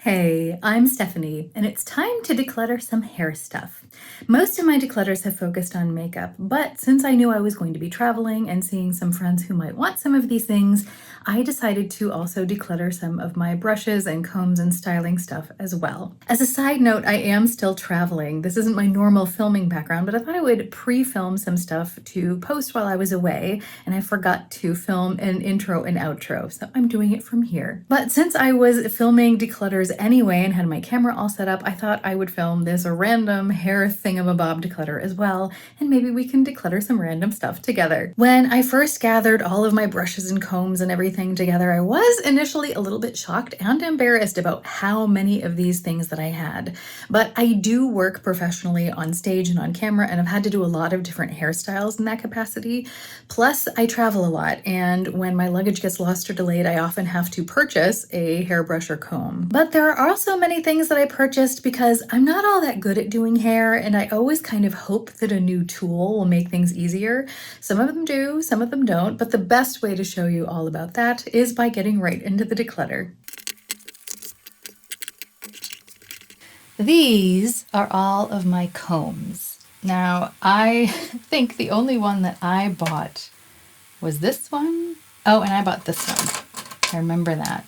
Hey, I'm Stephanie, and it's time to declutter some hair stuff. Most of my declutters have focused on makeup, but since I knew I was going to be traveling and seeing some friends who might want some of these things, I decided to also declutter some of my brushes and combs and styling stuff as well. As a side note, I am still traveling. This isn't my normal filming background, but I thought I would pre-film some stuff to post while I was away, and I forgot to film an intro and outro, so I'm doing it from here. But since I was filming declutters anyway and had my camera all set up, I thought I would film this random hair thingamabob declutter as well, and maybe we can declutter some random stuff together. When I first gathered all of my brushes and combs and everything together, I was initially a little bit shocked and embarrassed about how many of these things that I had. But I do work professionally on stage and on camera, and I've had to do a lot of different hairstyles in that capacity. Plus, I travel a lot, and when my luggage gets lost or delayed, I often have to purchase a hairbrush or comb. But there are also many things that I purchased because I'm not all that good at doing hair, and I always kind of hope that a new tool will make things easier. Some of them do, some of them don't, but the best way to show you all about that is by getting right into the declutter. These are all of my combs. Now, I think the only one that I bought was this one. Oh, and I bought this one. I remember that.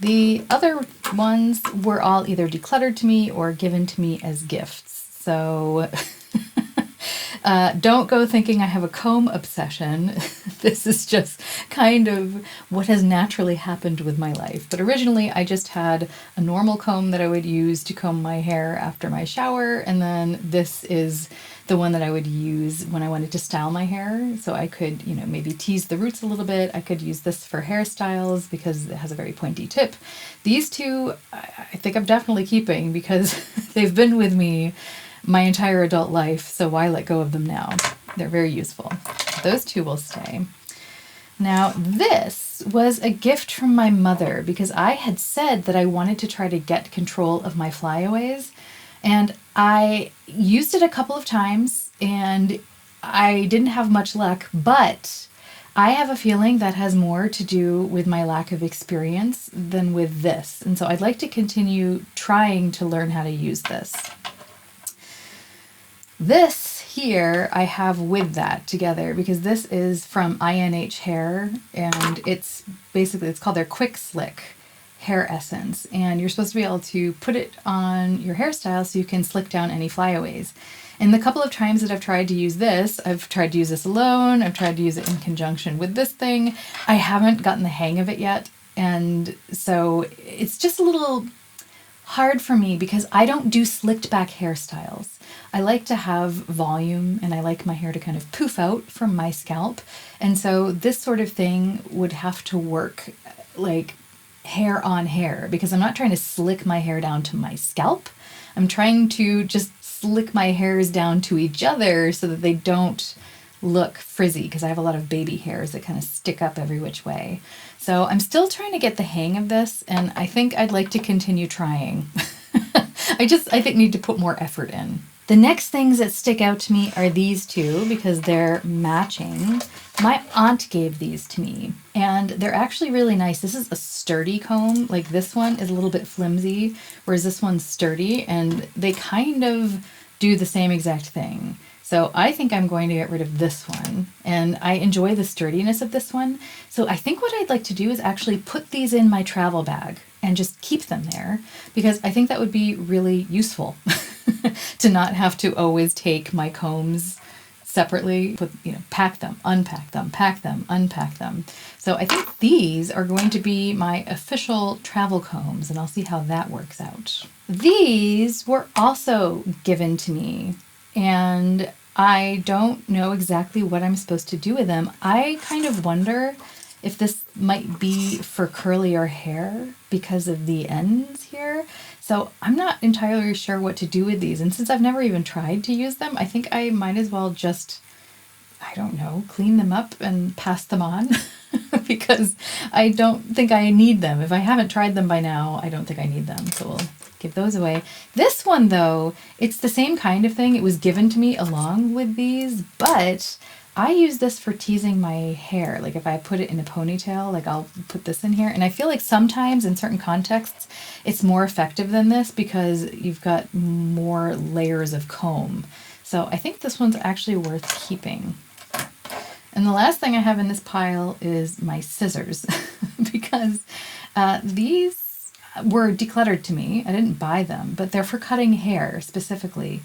The other ones were all either decluttered to me or given to me as gifts. So don't go thinking I have a comb obsession. This is just kind of what has naturally happened with my life. But originally I just had a normal comb that I would use to comb my hair after my shower, and then this is the one that I would use when I wanted to style my hair. So I could, maybe tease the roots a little bit. I could use this for hairstyles because it has a very pointy tip. These two, I think I'm definitely keeping because they've been with me my entire adult life, so why let go of them now? They're very useful. Those two will stay. Now, this was a gift from my mother because I had said that I wanted to try to get control of my flyaways, and I used it a couple of times and I didn't have much luck, but I have a feeling that has more to do with my lack of experience than with this. And so I'd like to continue trying to learn how to use this. This here I have with that together because this is from INH Hair, and it's called their Quick Slick Hair Essence, and you're supposed to be able to put it on your hairstyle so you can slick down any flyaways. And the couple of times that I've tried to use this, I've tried to use this alone, I've tried to use it in conjunction with this thing. I haven't gotten the hang of it yet, and so it's just a little hard for me because I don't do slicked back hairstyles. I like to have volume, and I like my hair to kind of poof out from my scalp. And so this sort of thing would have to work like hair on hair because I'm not trying to slick my hair down to my scalp. I'm trying to just slick my hairs down to each other so that they don't look frizzy because I have a lot of baby hairs that kind of stick up every which way. So I'm still trying to get the hang of this, and I think I'd like to continue trying. I think need to put more effort in. The next things that stick out to me are these two because they're matching. My aunt gave these to me, and they're actually really nice. This is a sturdy comb. Like this one is a little bit flimsy, whereas this one's sturdy, and they kind of do the same exact thing. So I think I'm going to get rid of this one, and I enjoy the sturdiness of this one. So I think what I'd like to do is actually put these in my travel bag and just keep them there because I think that would be really useful to not have to always take my combs separately, pack them, unpack them, pack them, unpack them. So I think these are going to be my official travel combs, and I'll see how that works out. These were also given to me, and I don't know exactly what I'm supposed to do with them. I kind of wonder if this might be for curlier hair because of the ends here. So I'm not entirely sure what to do with these. And since I've never even tried to use them, I think I might as well just, clean them up and pass them on because I don't think I need them. If I haven't tried them by now, I don't think I need them. So we'll give those away. This one though, it's the same kind of thing. It was given to me along with these, but I use this for teasing my hair. Like if I put it in a ponytail, like I'll put this in here. And I feel like sometimes in certain contexts, it's more effective than this because you've got more layers of comb. So I think this one's actually worth keeping. And the last thing I have in this pile is my scissors because these were decluttered to me. I didn't buy them, but they're for cutting hair specifically.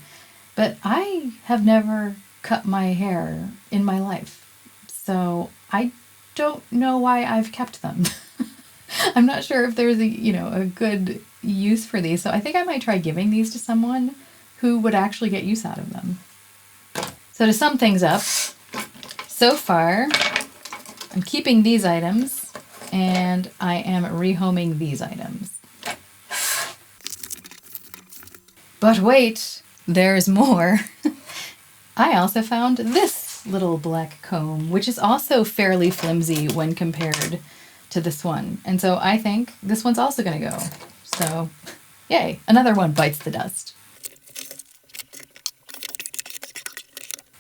But I have never cut my hair in my life, so I don't know why I've kept them. I'm not sure if there's a good use for these, so I think I might try giving these to someone who would actually get use out of them. So to sum things up, so far I'm keeping these items and I am rehoming these items. But wait, there's more. I also found this little black comb, which is also fairly flimsy when compared to this one. And so I think this one's also going to go. So, yay, another one bites the dust.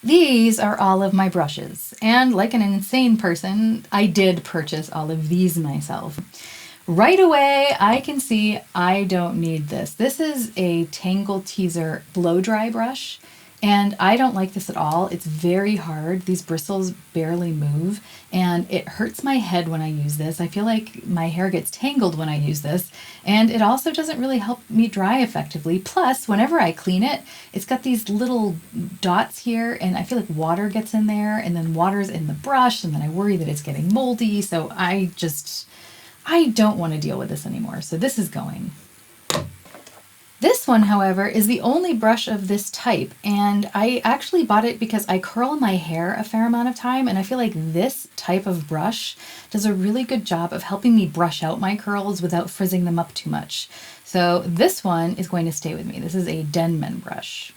These are all of my brushes. And like an insane person, I did purchase all of these myself. Right away, I can see I don't need this. This is a Tangle Teezer blow dry brush. And I don't like this at all. It's very hard. These bristles barely move and it hurts my head when I use this. I feel like my hair gets tangled when I use this, and it also doesn't really help me dry effectively. Plus, whenever I clean it, it's got these little dots here and I feel like water gets in there and then water's in the brush and then I worry that it's getting moldy. So I don't want to deal with this anymore. So this is going. This one, however, is the only brush of this type, and I actually bought it because I curl my hair a fair amount of time, and I feel like this type of brush does a really good job of helping me brush out my curls without frizzing them up too much. So this one is going to stay with me. This is a Denman brush.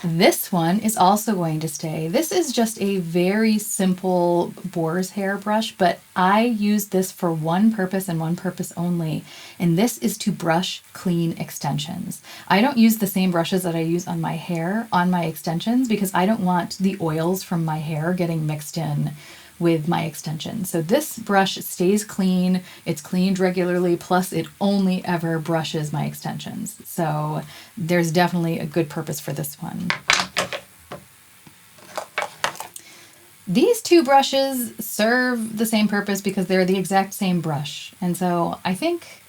This one is also going to stay. This is just a very simple boar's hair brush, but I use this for one purpose and one purpose only, and this is to brush clean extensions. I don't use the same brushes that I use on my hair on my extensions because I don't want the oils from my hair getting mixed in with my extensions. So this brush stays clean, it's cleaned regularly, plus it only ever brushes my extensions. So there's definitely a good purpose for this one. These two brushes serve the same purpose because they're the exact same brush. And so I think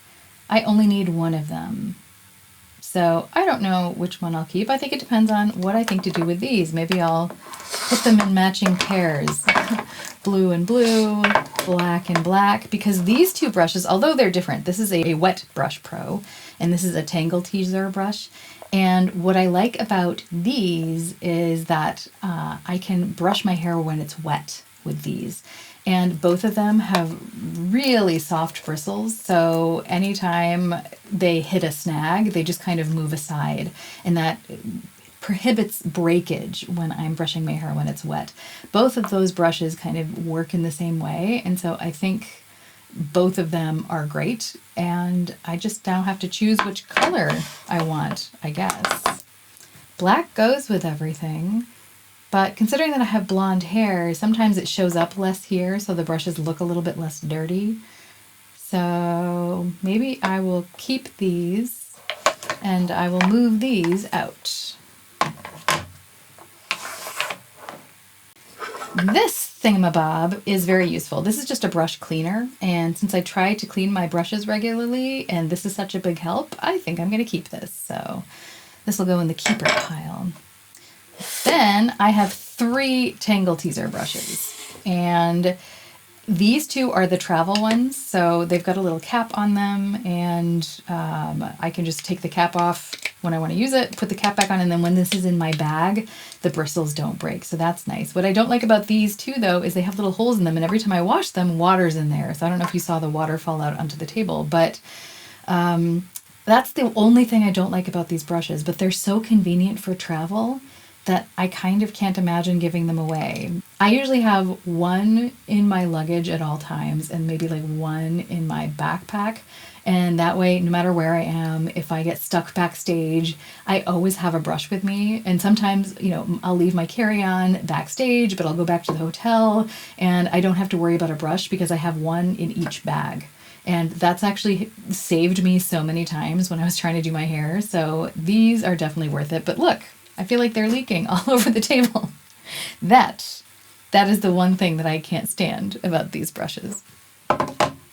I only need one of them. So I don't know which one I'll keep. I think it depends on what I think to do with these. Maybe I'll put them in matching pairs. Blue and blue, black and black, because these two brushes, although they're different, this is a Wet Brush Pro, and this is a Tangle Teezer brush. And what I like about these is that I can brush my hair when it's wet with these. And both of them have really soft bristles, so anytime they hit a snag, they just kind of move aside, and that prohibits breakage when I'm brushing my hair when it's wet. Both of those brushes kind of work in the same way, and so I think both of them are great, and I just now have to choose which color I want, I guess. Black goes with everything, but considering that I have blonde hair, sometimes it shows up less here, so the brushes look a little bit less dirty. So maybe I will keep these, and I will move these out. This thingamabob is very useful. This is just a brush cleaner, and since I try to clean my brushes regularly and this is such a big help, I think I'm going to keep this. So this will go in the keeper pile. Then I have 3 Tangle Teezer brushes, and these two are the travel ones, so they've got a little cap on them, and I can just take the cap off when I want to use it, put the cap back on, and then when this is in my bag, the bristles don't break, so that's nice. What I don't like about these two, though, is they have little holes in them, and every time I wash them, water's in there, so I don't know if you saw the water fall out onto the table, but that's the only thing I don't like about these brushes, but they're so convenient for travel that I kind of can't imagine giving them away. I usually have one in my luggage at all times and maybe like one in my backpack. And that way, no matter where I am, if I get stuck backstage, I always have a brush with me. And sometimes, I'll leave my carry-on backstage, but I'll go back to the hotel and I don't have to worry about a brush because I have one in each bag. And that's actually saved me so many times when I was trying to do my hair. So these are definitely worth it. But look, I feel like they're leaking all over the table. That is the one thing that I can't stand about these brushes.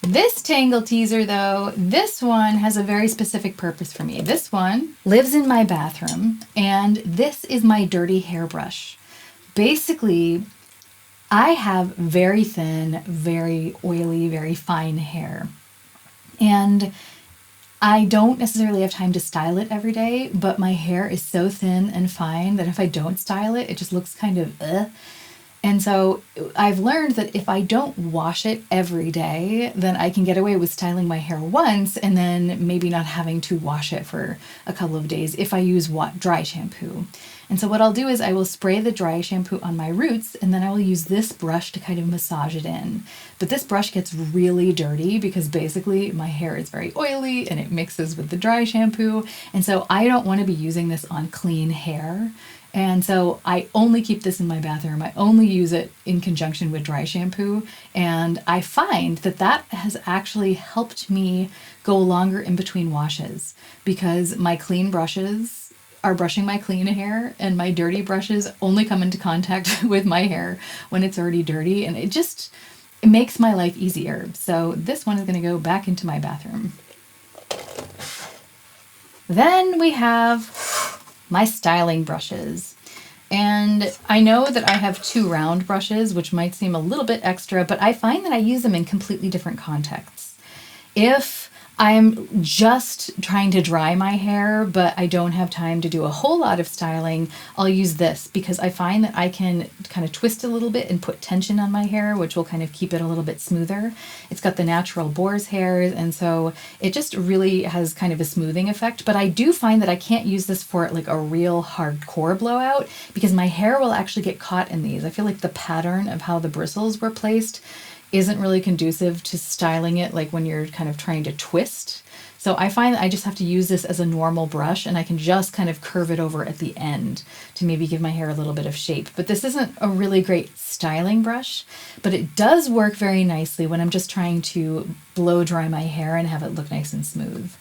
This Tangle Teezer though, this one has a very specific purpose for me. This one lives in my bathroom and this is my dirty hairbrush. Basically, I have very thin, very oily, very fine hair. And I don't necessarily have time to style it every day, but my hair is so thin and fine that if I don't style it, it just looks kind of And so I've learned that if I don't wash it every day, then I can get away with styling my hair once and then maybe not having to wash it for a couple of days if I use dry shampoo. And so what I'll do is I will spray the dry shampoo on my roots and then I will use this brush to kind of massage it in. But this brush gets really dirty because basically my hair is very oily and it mixes with the dry shampoo. And so I don't want to be using this on clean hair. And so I only keep this in my bathroom. I only use it in conjunction with dry shampoo. And I find that that has actually helped me go longer in between washes because my clean brushes are brushing my clean hair and my dirty brushes only come into contact with my hair when it's already dirty. And it makes my life easier. So this one is going to go back into my bathroom. Then we have my styling brushes. And I know that I have 2 round brushes, which might seem a little bit extra, but I find that I use them in completely different contexts. If I'm just trying to dry my hair, but I don't have time to do a whole lot of styling, I'll use this because I find that I can kind of twist a little bit and put tension on my hair, which will kind of keep it a little bit smoother. It's got the natural boar's hairs, and so it just really has kind of a smoothing effect. But I do find that I can't use this for like a real hardcore blowout because my hair will actually get caught in these. I feel like the pattern of how the bristles were placed isn't really conducive to styling it like when you're kind of trying to twist. So I find that I just have to use this as a normal brush and I can just kind of curve it over at the end to maybe give my hair a little bit of shape. But this isn't a really great styling brush, but it does work very nicely when I'm just trying to blow dry my hair and have it look nice and smooth.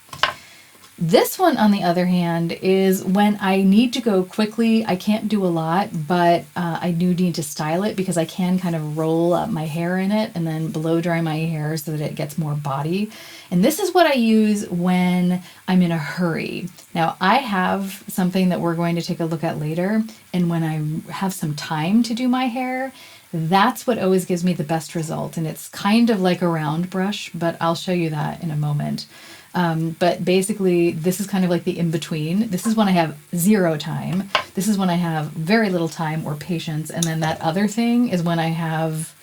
This one, on the other hand, is when I need to go quickly. I can't do a lot, but I do need to style it because I can kind of roll up my hair in it and then blow dry my hair so that it gets more body. And this is what I use when I'm in a hurry. Now, I have something that we're going to take a look at later, and when I have some time to do my hair, that's what always gives me the best result. And it's kind of like a round brush, but I'll show you that in a moment. But basically, this is kind of like the in-between. This is when I have 0 time. This is when I have very little time or patience. And then that other thing is when I have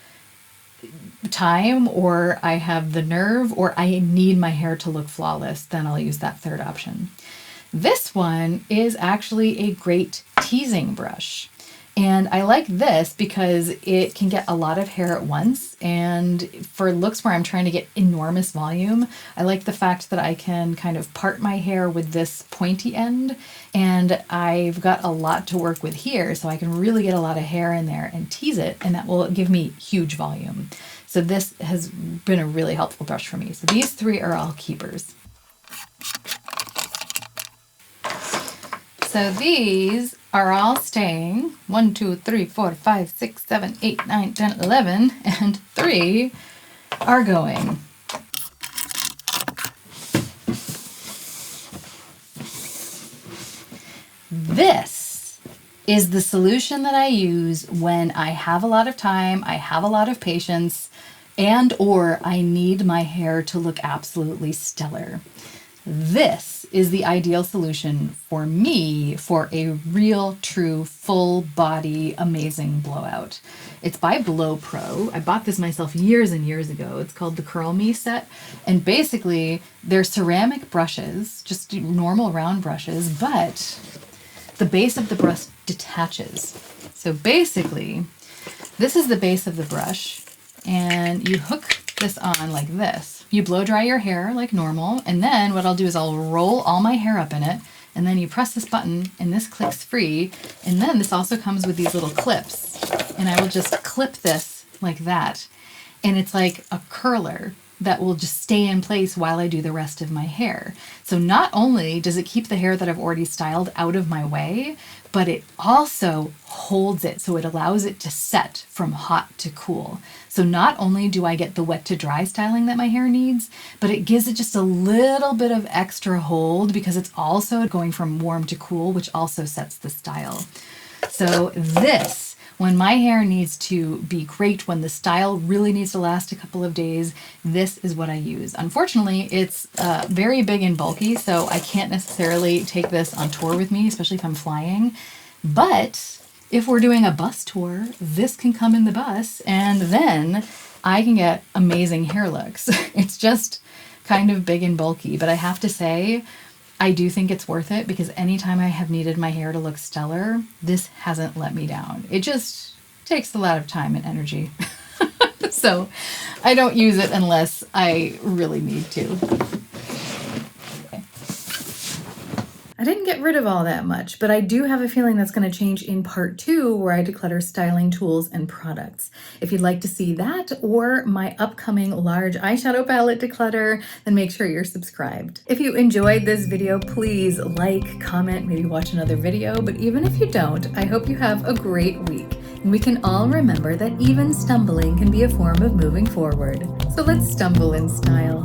time or I have the nerve or I need my hair to look flawless. Then I'll use that third option. This one is actually a great teasing brush. And I like this because it can get a lot of hair at once. And for looks where I'm trying to get enormous volume, I like the fact that I can kind of part my hair with this pointy end. And I've got a lot to work with here, so I can really get a lot of hair in there and tease it, and that will give me huge volume. So this has been a really helpful brush for me. So these 3 are all keepers. So these are all staying. 1, 2, 3, 4, 5, 6, 7, 8, 9, 10, 11, and 3 are going. This is the solution that I use when I have a lot of time, I have a lot of patience, and or I need my hair to look absolutely stellar. This is the ideal solution for me for a real, true, full body, amazing blowout. It's by Blow Pro. I bought this myself years and years ago. It's called the Curl Me set. And basically, they're ceramic brushes, just normal round brushes, but the base of the brush detaches. So basically, this is the base of the brush, and you hook this on like this. You blow dry your hair like normal, and then what I'll do is I'll roll all my hair up in it, and then you press this button, and this clicks free, and then this also comes with these little clips, and I will just clip this like that, and it's like a curler that will just stay in place while I do the rest of my hair. So not only does it keep the hair that I've already styled out of my way, but it also holds it, so it allows it to set from hot to cool. So not only do I get the wet to dry styling that my hair needs, but it gives it just a little bit of extra hold because it's also going from warm to cool, which also sets the style. So this, when my hair needs to be great, when the style really needs to last a couple of days, this is what I use. Unfortunately, it's very big and bulky, so I can't necessarily take this on tour with me, especially if I'm flying. But if we're doing a bus tour, this can come in the bus, and then I can get amazing hair looks. It's just kind of big and bulky, but I have to say, I do think it's worth it because anytime I have needed my hair to look stellar, this hasn't let me down. It just takes a lot of time and energy. So I don't use it unless I really need to. Okay. I didn't get rid of all that much, but I do have a feeling that's going to change in part 2 where I declutter styling tools and products. If you'd like to see that or my upcoming large eyeshadow palette declutter, then make sure you're subscribed. If you enjoyed this video, please like, comment, maybe watch another video, but even if you don't, I hope you have a great week. And we can all remember that even stumbling can be a form of moving forward. So let's stumble in style.